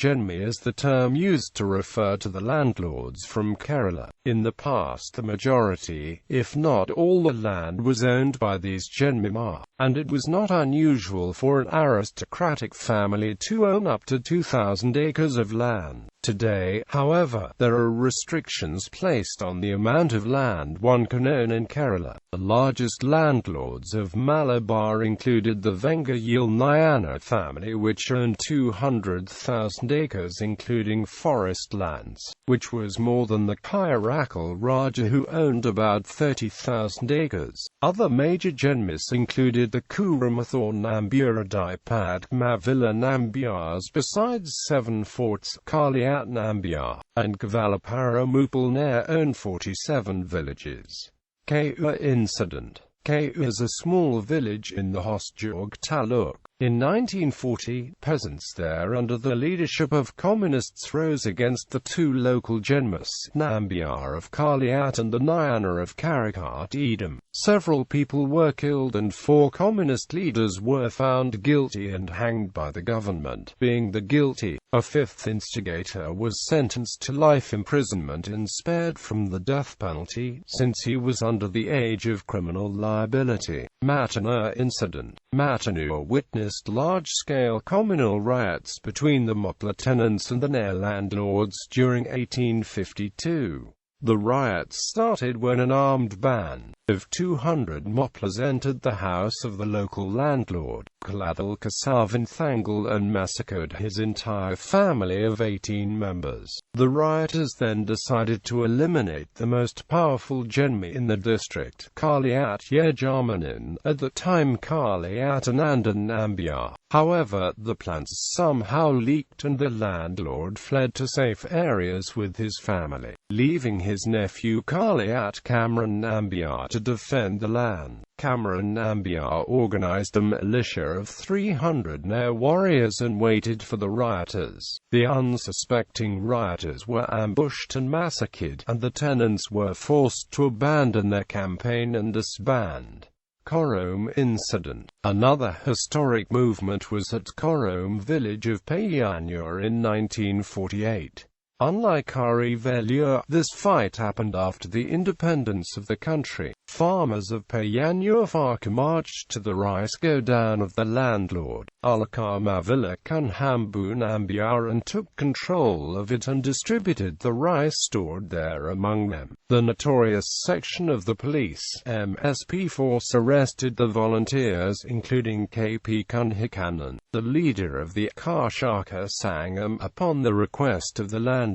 Jenmi is the term used to refer to the landlords from Kerala. In the past, the majority, if not all the land was owned by these Jenmimar, and it was not unusual for an aristocratic family to own up to 2,000 acres of land. Today, however, there are restrictions placed on the amount of land one can own in Kerala. The largest landlords of Malabar included the Vengayil Nayanar family, which owned 200,000 acres including forest lands, which was more than the Chirakkal Raja, who owned about 30,000 acres. Other major Jenmis included the Kuramathur Nambiyaradai Padmavila Nambiyars, besides 7 forts, Kaliat Nambiyar, and Kavalapara Mupalnair owned 47 villages. Kayur incident. Kayur is a small village in the Hosjurg taluk. In 1940, peasants there under the leadership of communists rose against the two local Jenmis, Nambiyar of Kaliat and the Nayanar of Karakat. Several people were killed and 4 communist leaders were found guilty and hanged by the government. Being the guilty, a 5th instigator was sentenced to life imprisonment and spared from the death penalty, since he was under the age of criminal liability. Matanur incident. Matanur witnessed large-scale communal riots between the Mopla tenants and the Nair landlords during 1852. The riots started when an armed band of 200 Moplas entered the house of the local landlord, Kaladal Kasavan Thangal, and massacred his entire family of 18 members. The rioters then decided to eliminate the most powerful Jenmi in the district, Kaliat Yejamanin, at the time Kaliat Anandan Nambiyar. However, the plans somehow leaked and the landlord fled to safe areas with his family, leaving his nephew Kaliat Kamran Nambiyar to defend the land. Kamran Nambiyar organized a militia of 300 Nair warriors and waited for the rioters. The unsuspecting rioters were ambushed and massacred, and the tenants were forced to abandon their campaign and disband. Korom incident. Another historic movement was at Korom village of Payanur in 1948. Unlike Ari Velur, this fight happened after the independence of the country. Farmers of Payanur Farka marched to the rice go-down of the landlord, Alakar Mavila Kunhambu Nambiyar, and took control of it and distributed the rice stored there among them. The notorious section of the police MSP force arrested the volunteers, including KP Kunhikanan, the leader of the Karshaka Sangam, upon the request of the landlord.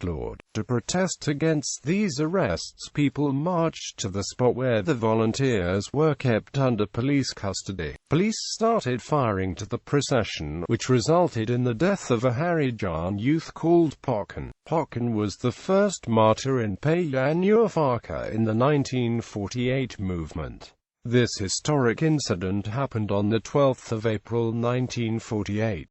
To protest against these arrests, people marched to the spot where the volunteers were kept under police custody. Police started firing to the procession, which resulted in the death of a Harijan youth called Pokan. Pokan was the first martyr in Payanur Farka in the 1948 movement. This historic incident happened on the 12th of April 1948.